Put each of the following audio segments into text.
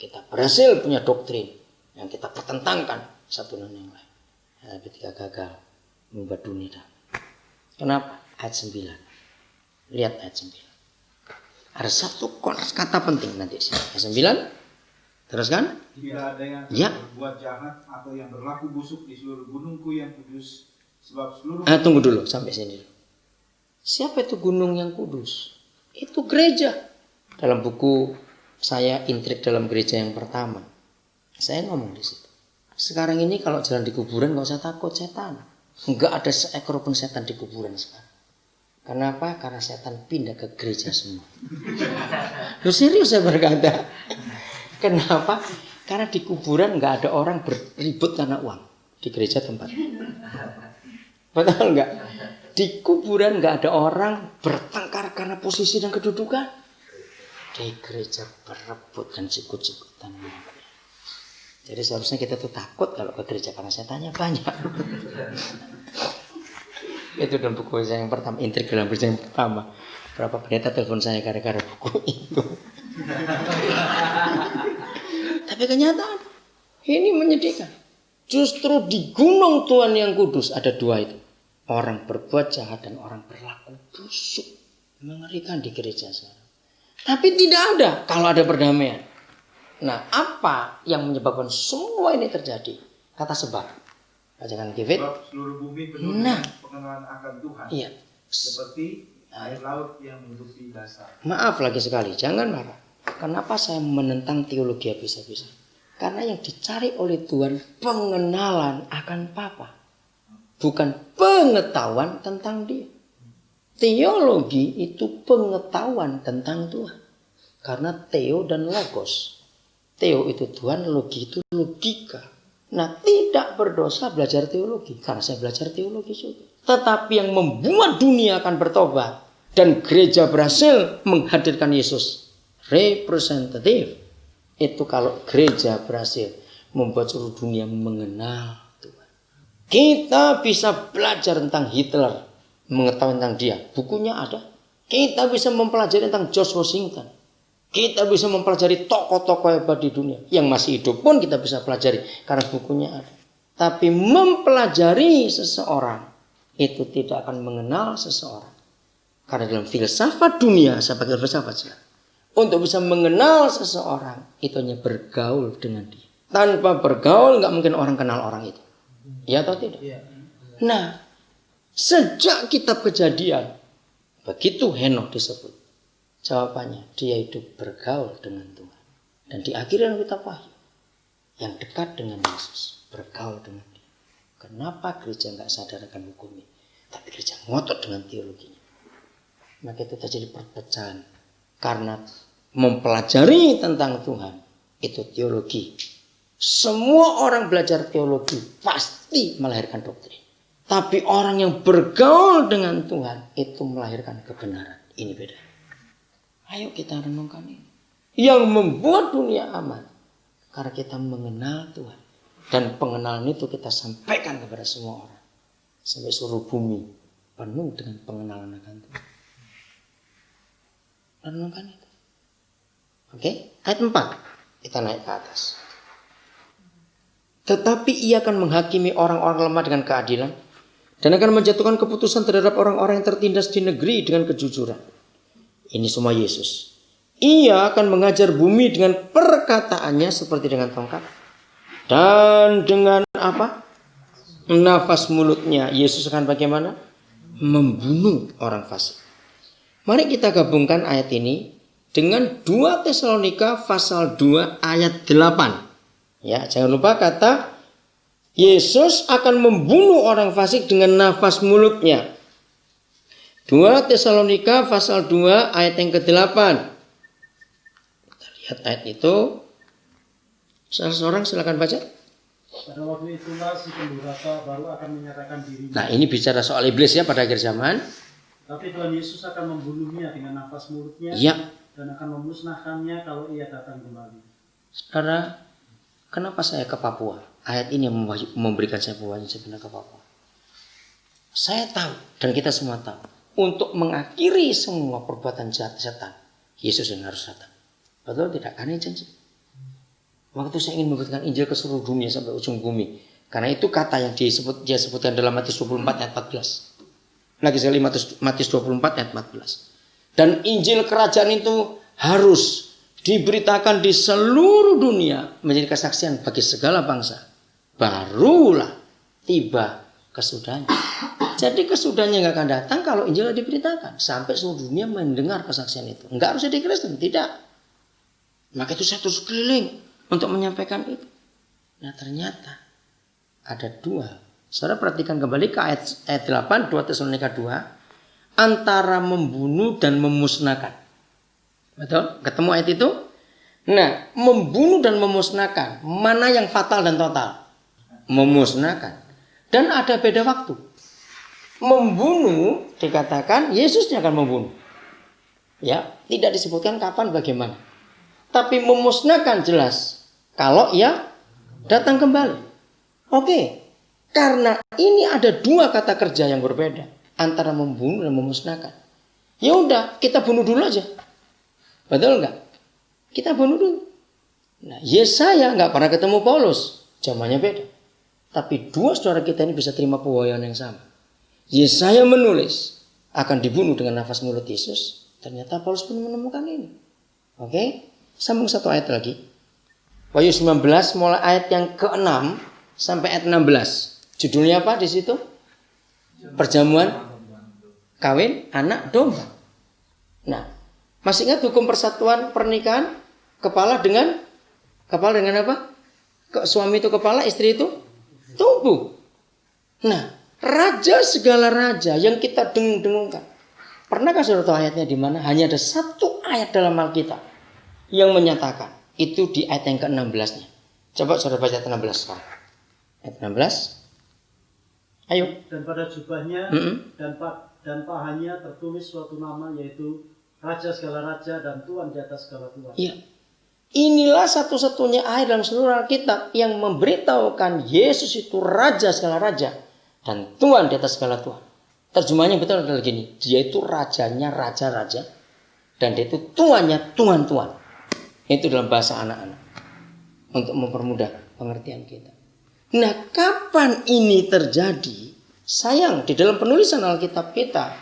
Kita berhasil punya doktrin yang kita pertentangkan satu dengan yang lain. Tapi ketika gagal membuat dunia. Kenapa? Ayat 9. Lihat ayat 9. Ada satu kata penting nanti sih. Ayat 9. Teruskan. Tidak ada yang berbuat jahat atau yang berlaku busuk di seluruh gunungku yang kudus. Sebab seluruh tunggu dulu sampai sini. Siapa itu gunung yang kudus? Itu gereja. Dalam buku saya Intrik dalam Gereja yang pertama, saya ngomong di situ. Sekarang ini kalau jalan di kuburan nggak usah takut setan. Nggak ada seekor pun setan di kuburan sekarang. Kenapa? Karena setan pindah ke gereja semua. Lu serius saya berkata. Kenapa? Karena di kuburan nggak ada orang beribut karena uang. Di gereja tempat. Betul nggak? Di kuburan nggak ada orang bertengkar karena posisi dan kedudukan. Di gereja berebut dan sikut-sikutan. Jadi seharusnya kita tuh takut kalau ke gereja karena setannya banyak. Itu dalam buku saya yang pertama, Intrik dalam Gereja yang pertama. Berapa pendeta telepon saya gara-gara buku itu. Tapi kenyataan ini menyedihkan. Justru di gunung Tuhan yang kudus ada dua itu. Orang berbuat jahat dan orang berlaku busuk. Mengerikan di gereja sekarang. Tapi tidak ada kalau ada perdamaian. Nah, apa yang menyebabkan semua ini terjadi? Kata sebab. Bacakan Kevin. Sebab seluruh bumi penuh dengan pengenalan akan Tuhan. Iya. Seperti air laut yang menutupi dasar. Maaf lagi sekali, jangan marah. Kenapa saya menentang teologi habis-habisan? Karena yang dicari oleh Tuhan pengenalan akan Bapa. Bukan pengetahuan tentang Dia. Teologi itu pengetahuan tentang Tuhan. Karena Theo dan Logos. Theo itu Tuhan, logi itu logika. Nah, tidak berdosa belajar teologi. Karena saya belajar teologi juga. Tetapi yang membuat dunia akan bertobat. Dan gereja berhasil menghadirkan Yesus. Representatif. Itu kalau gereja berhasil membuat seluruh dunia mengenal Tuhan. Kita bisa belajar tentang Hitler. Mengetahui tentang dia. Bukunya ada. Kita bisa mempelajari tentang George Washington. Kita bisa mempelajari tokoh-tokoh hebat di dunia. Yang masih hidup pun kita bisa pelajari. Karena bukunya ada. Tapi mempelajari seseorang. Itu tidak akan mengenal seseorang. Karena dalam filsafat dunia. Saya pakai filsafat sekarang. Untuk bisa mengenal seseorang. Itu hanya bergaul dengan dia. Tanpa bergaul nggak mungkin orang kenal orang itu. Ya atau tidak? Nah. Sejak kitab Kejadian. Begitu Henokh disebut. Jawabannya, dia hidup bergaul dengan Tuhan. Dan di akhir kitab Wahyu, yang dekat dengan Yesus, bergaul dengan dia. Kenapa gereja nggak sadar akan hukum ini? Tapi gereja ngotot dengan teologinya. Maka itu terjadi perpecahan. Karena mempelajari tentang Tuhan, itu teologi. Semua orang belajar teologi pasti melahirkan doktrin. Tapi orang yang bergaul dengan Tuhan, itu melahirkan kebenaran. Ini beda. Ayo kita renungkan ini. Yang membuat dunia aman. Karena kita mengenal Tuhan. Dan pengenalan itu kita sampaikan kepada semua orang. Sampai seluruh bumi penuh dengan pengenalan akan Tuhan. Renungkan itu. Oke, ayat 4. Kita naik ke atas. Tetapi ia akan menghakimi orang-orang lemah dengan keadilan. Dan akan menjatuhkan keputusan terhadap orang-orang yang tertindas di negeri dengan kejujuran. Ini semua Yesus. Ia akan mengajar bumi dengan perkataannya seperti dengan tongkat. Dan dengan apa? Nafas mulutnya. Yesus akan bagaimana? Membunuh orang fasik. Mari kita gabungkan ayat ini dengan 2 Tesalonika pasal 2 ayat 8. Ya, jangan lupa kata Yesus akan membunuh orang fasik dengan nafas mulutnya. 2 Tesalonika pasal 2 ayat yang ke-8. Kita lihat ayat itu. Salah seorang silakan baca. Pada waktu itulah si pendurhaka baru akan menyatakan dirinya. Nah, ini bicara soal iblis ya pada akhir zaman. Tapi Tuhan Yesus akan membunuhnya dengan nafas mulutnya. Ya. Dan akan memusnahkannya kalau ia datang kembali. Saudara, kenapa saya ke Papua? Ayat ini yang memberikan saya pewahyuan sebenarnya ke Papua. Saya tahu dan kita semua tahu. Untuk mengakhiri semua perbuatan jahat setan, Yesus yang harus datang. Betul tidak? Karena janji. Waktu saya ingin memberitakan Injil ke seluruh dunia sampai ujung bumi. Karena itu kata yang dia sebutkan dalam Matius 24 ayat 14. Lagi sekali Matius 24 ayat 14. Dan Injil kerajaan itu harus diberitakan di seluruh dunia menjadi kesaksian bagi segala bangsa. Barulah tiba kesudahnya. Jadi kesudahnya nggak akan datang kalau Injil diberitakan sampai seluruh dunia mendengar kesaksian itu. Nggak harus jadi Kristen, tidak. Maka itu saya terus keliling untuk menyampaikan itu. Nah ternyata ada dua. Saudara perhatikan kembali ke ayat 8, 2 Tesalonika 2. Antara membunuh dan memusnahkan. Betul? Ketemu ayat itu? Nah, membunuh dan memusnahkan. Mana yang fatal dan total? Memusnahkan. Dan ada beda waktu. Membunuh dikatakan Yesusnya akan membunuh. Ya, tidak disebutkan kapan bagaimana. Tapi memusnahkan jelas. Kalau ia datang kembali. Oke. Karena ini ada dua kata kerja yang berbeda. Antara membunuh dan memusnahkan. Ya udah, kita bunuh dulu aja. Betul nggak? Kita bunuh dulu. Nah, Yesaya nggak pernah ketemu Paulus. Zamannya beda. Tapi dua saudara kita ini bisa terima pewahyuan yang sama. Yesaya menulis akan dibunuh dengan nafas mulut Yesus. Ternyata Paulus pun menemukan ini. Oke? Sambung satu ayat lagi. Wahyu 19 mulai ayat yang ke-6 sampai ayat 16. Judulnya apa di situ? Perjamuan kawin anak domba. Nah, masih ingat hukum persatuan pernikahan? Kepala dengan apa? Suami itu kepala, istri itu tubuh. Nah, raja segala raja yang kita dengung-dengungkan. Pernahkah saudara tahu ayatnya di mana? Hanya ada satu ayat dalam Alkitab yang menyatakan. Itu di ayat yang ke-16-nya. Coba saudara baca ayat 16 sekarang. Ayat 16. Ayo. Dan pada jubahnya dan pahanya tertulis suatu nama, yaitu Raja segala raja dan Tuhan di atas segala Tuhan. Iya. Inilah satu-satunya ayat dalam seluruh Alkitab yang memberitahukan Yesus itu Raja segala raja dan Tuhan di atas segala Tuhan. Terjemahannya betul adalah gini. Dia itu rajanya raja-raja dan dia itu tuannya tuan-tuan. Itu dalam bahasa anak-anak. Untuk mempermudah pengertian kita. Nah, kapan ini terjadi? Sayang, di dalam penulisan Alkitab kita,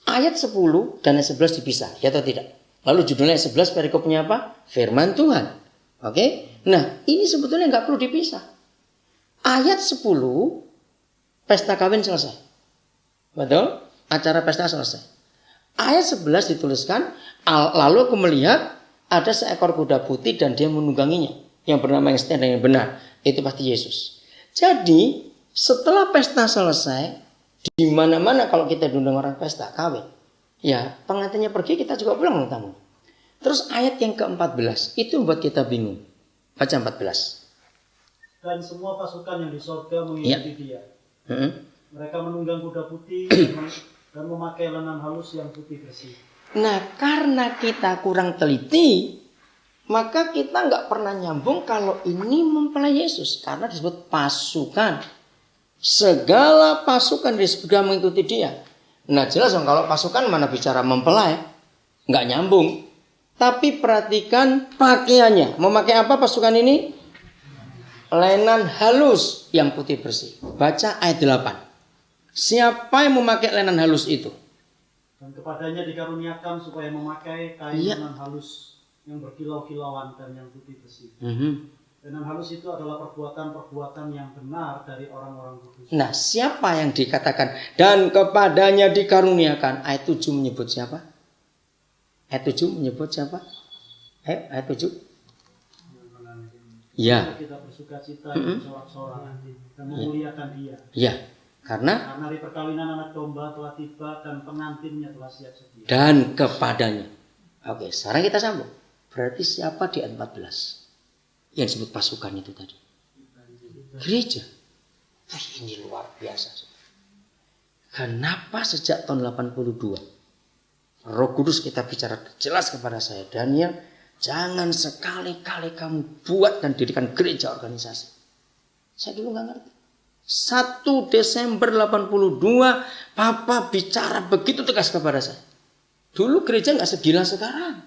ayat 10 dan ayat 11 dipisah, ya atau tidak? Lalu judulnya ayat 11 perikopnya apa? Firman Tuhan. Oke? Nah, ini sebetulnya nggak perlu dipisah. Ayat 10, pesta kawin selesai. Betul? Acara pesta selesai. Ayat 11 dituliskan, lalu aku melihat ada seekor kuda putih dan dia menungganginya. Yang bernama yang setia dan yang benar. Itu pasti Yesus. Jadi setelah pesta selesai, di mana-mana kalau kita diundang orang pesta kawin, ya pengantinnya pergi, kita juga pulang tamu. Terus ayat yang ke-14 itu membuat kita bingung. Baca 14. Dan semua pasukan yang di sorga mengikuti dia. Mereka menunggang kuda putih dan memakai lenan halus yang putih bersih. Nah, karena kita kurang teliti, maka kita nggak pernah nyambung kalau ini mempelai Yesus. Karena disebut pasukan. Segala pasukan di surga mengikuti dia. Nah, jelas dong kalau pasukan mana bicara mempelai. Nggak nyambung. Tapi perhatikan pakaiannya. Memakai apa pasukan ini? Lenan halus yang putih bersih. Baca ayat 8. Siapa yang memakai lenan halus itu? Dan kepadanya dikaruniakan supaya memakai kain lenan halus yang berkilau-kilauan dan yang putih bersih. Lenan halus itu adalah perbuatan-perbuatan yang benar dari orang-orang kudus. Nah, siapa yang dikatakan dan kepadanya dikaruniakan? Ayat 7 menyebut siapa? Ayat 7 menyebut siapa? Ayat 7. Ya. Kita bersuka cita dan sorak-sorai dan memuliakan dia. Ya. Karena hari perkawinan anak domba telah tiba dan pengantinnya telah siap sedia. Dan kepadanya. Oke, sekarang kita sambung. Berarti siapa di ayat 14? Yang disebut pasukan itu tadi. Gereja. Ini luar biasa. Kenapa sejak tahun 82 Roh Kudus kita bicara jelas kepada saya, Daniel, jangan sekali-kali kamu buat dan dirikan gereja organisasi. Saya dulu nggak ngerti. 1 Desember 82 Papa bicara begitu tegas kepada saya. Dulu gereja nggak segila sekarang.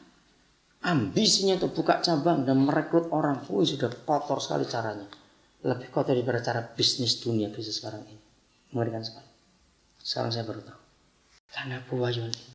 ambisinya untuk buka cabang dan merekrut orang, sudah kotor sekali caranya. Lebih kotor daripada cara bisnis dunia bisnis sekarang ini. Mengerikan sekali. Sekarang saya baru tahu. Karena Bu Wahyuni